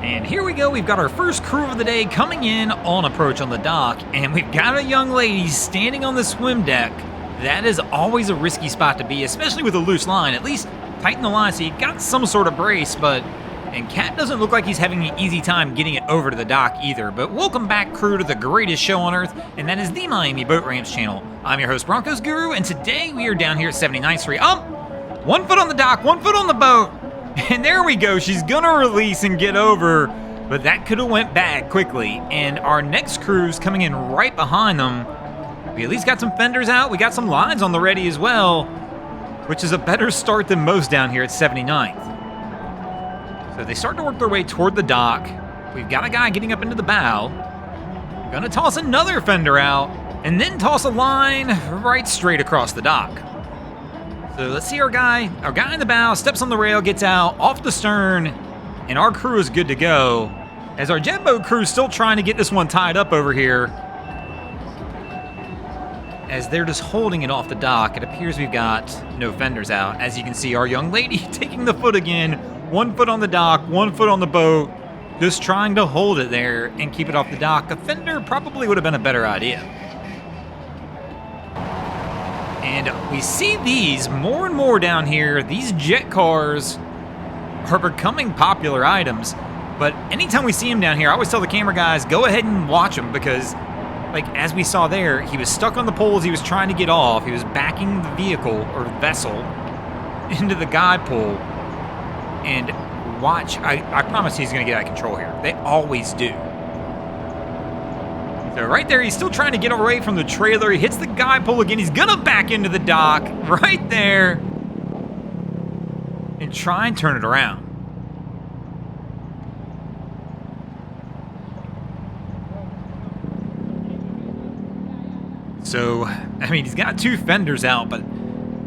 And here we go, we've got our first crew of the day coming in on approach on the dock, and we've got a young lady standing on the swim deck. That is always a risky spot to be, especially with a loose line. At least tighten the line so you got some sort of brace, and Cat doesn't look like he's having an easy time getting it over to the dock either. But welcome back, crew, to the greatest show on earth, and that is the Miami Boat Ramps channel. I'm your host, Broncos Guru, and today we are down here at 79th Street. 1 foot on the dock, 1 foot on the boat. And there we go, she's gonna release and get over, but that could have went bad quickly. And our next crew's coming in right behind them. We at least got some fenders out, we got some lines on the ready as well, which is a better start than most down here at 79th. So they start to work their way toward the dock. We've got a guy getting up into the bow. Gonna toss another fender out, and then toss a line right straight across the dock. So let's see our guy in the bow, steps on the rail, gets out, off the stern, and our crew is good to go. As our jet boat crew is still trying to get this one tied up over here. As they're just holding it off the dock, it appears we've got no fenders out. As you can see, our young lady taking the foot again, 1 foot on the dock, 1 foot on the boat, just trying to hold it there and keep it off the dock. A fender probably would have been a better idea. And we see these more and more down here. These jet cars are becoming popular items. But anytime we see them down here, I always tell the camera guys, go ahead and watch them, because like as we saw there, he was stuck on the poles, he was trying to get off, he was backing the vehicle or vessel into the guide pole. And watch, I promise he's gonna get out of control here. They always do. So right there, he's still trying to get away from the trailer. He hits the guide pole again. He's gonna back into the dock right there and try and turn it around. So, I mean, he's got 2 fenders out, but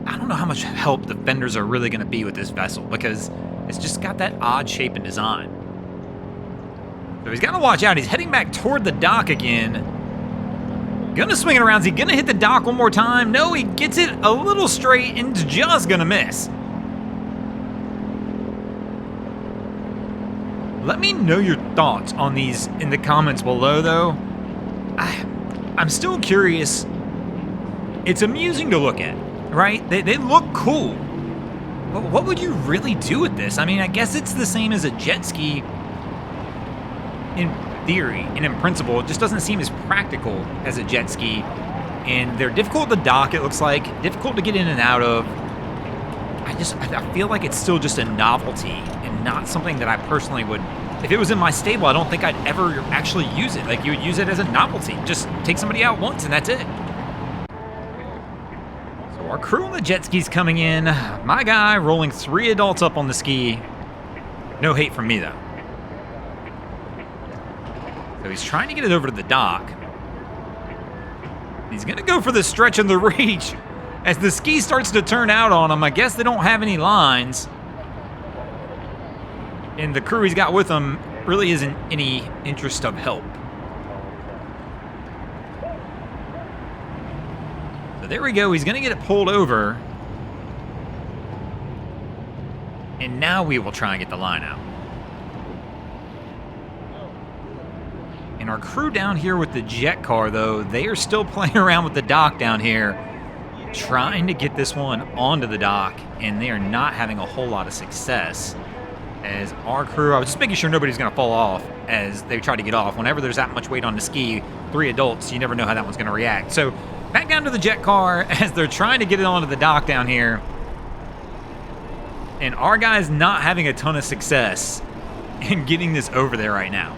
I don't know how much help the fenders are really gonna be with this vessel, because it's just got that odd shape and design. So he's got to watch out. He's heading back toward the dock again. Gonna swing it around. Is he gonna hit the dock one more time? No, he gets it a little straight and just gonna miss. Let me know your thoughts on these in the comments below, though. I'm still curious. It's amusing to look at, right? They look cool. But what would you really do with this? I mean, I guess it's the same as a jet ski in theory and in principle. It just doesn't seem as practical as a jet ski. And they're difficult to dock, it looks like. Difficult to get in and out of. I feel like it's still just a novelty and not something that I personally would... If it was in my stable, I don't think I'd ever actually use it. Like, you would use it as a novelty. Just take somebody out once and that's it. Our crew on the jet ski's coming in. My guy rolling 3 adults up on the ski. No hate from me, though. So he's trying to get it over to the dock. He's going to go for the stretch and the reach. As the ski starts to turn out on him, I guess they don't have any lines. And the crew he's got with him really isn't any interest of help. So there we go, he's gonna get it pulled over. And now we will try and get the line out. And our crew down here with the jet car, though, they are still playing around with the dock down here, trying to get this one onto the dock, and they are not having a whole lot of success. As our crew, I was just making sure nobody's gonna fall off as they try to get off. Whenever there's that much weight on the ski, 3 adults, you never know how that one's gonna react. So back down to the jet car as they're trying to get it onto the dock down here. And our guy's not having a ton of success in getting this over there right now.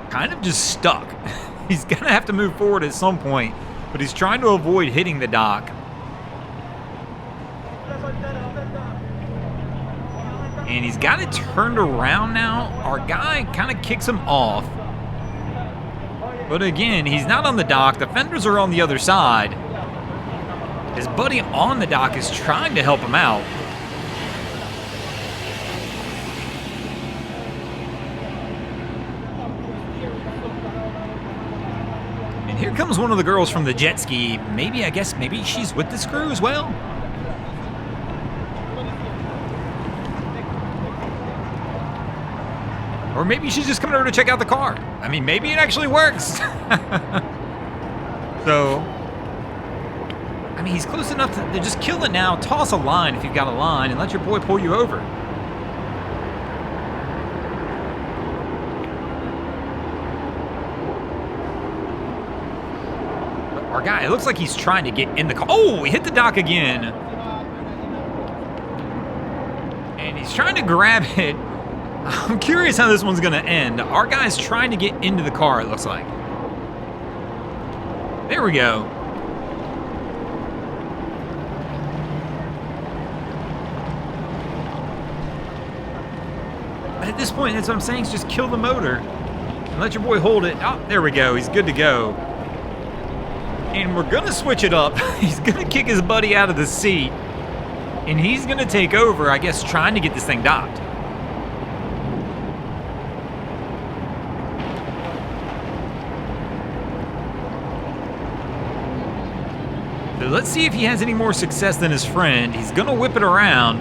Kind of just stuck. He's gonna have to move forward at some point, but he's trying to avoid hitting the dock. And he's got it turned around now. Our guy kind of kicks him off. But again, he's not on the dock. The fenders are on the other side. His buddy on the dock is trying to help him out. And here comes one of the girls from the jet ski. Maybe she's with this crew as well. Or maybe she's just coming over to check out the car. I mean, maybe it actually works. So, I mean, he's close enough to just kill it now. Toss a line if you've got a line and let your boy pull you over. Our guy, it looks like he's trying to get in the car. Oh, he hit the dock again. And he's trying to grab it. I'm curious how this one's going to end. Our guy's trying to get into the car, it looks like. There we go. At this point, that's what I'm saying, is just kill the motor. And let your boy hold it. Oh, there we go. He's good to go. And we're going to switch it up. He's going to kick his buddy out of the seat. And he's going to take over, I guess, trying to get this thing docked. So let's see if he has any more success than his friend. He's going to whip it around.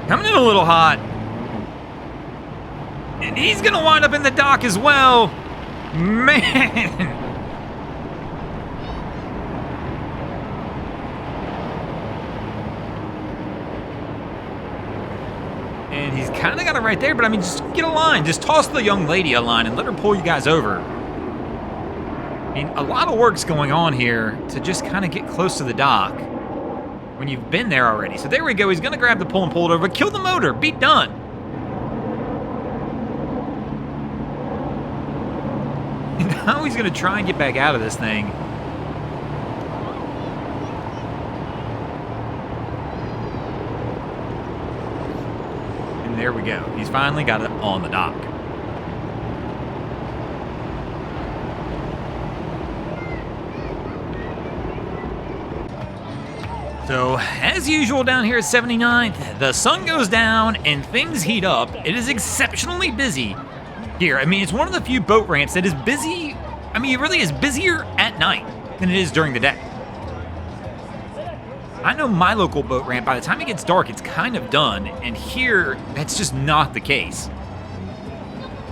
Coming in a little hot. And he's going to wind up in the dock as well. Man. And he's kind of got it right there, but I mean, just get a line. Just toss the young lady a line and let her pull you guys over. I mean, a lot of work's going on here to just kind of get close to the dock when you've been there already. So there we go. He's going to grab the pole and pull it over. Kill the motor. Be done. And now he's going to try and get back out of this thing. And there we go. He's finally got it on the dock. So, as usual down here at 79th, the sun goes down and things heat up. It is exceptionally busy here. I mean, it's one of the few boat ramps that is busy. I mean, it really is busier at night than it is during the day. I know my local boat ramp, by the time it gets dark, it's kind of done. And here, that's just not the case.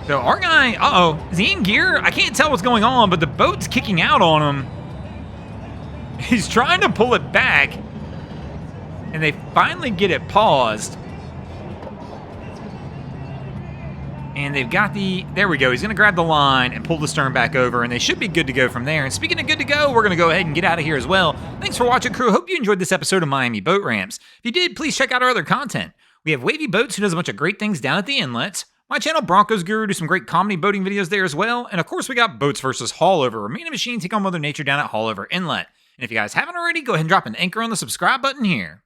So our guy, is he in gear? I can't tell what's going on, but the boat's kicking out on him. He's trying to pull it back. And they finally get it paused. And they've got there we go. He's going to grab the line and pull the stern back over, and they should be good to go from there. And speaking of good to go, we're going to go ahead and get out of here as well. Thanks for watching, crew. Hope you enjoyed this episode of Miami Boat Ramps. If you did, please check out our other content. We have Wavy Boats, who does a bunch of great things down at the inlets. My channel, Broncos Guru, do some great comedy boating videos there as well. And of course, we got Boats versus Haulover, where me and a machine take on Mother Nature down at Haulover Inlet. And if you guys haven't already, go ahead and drop an anchor on the subscribe button here.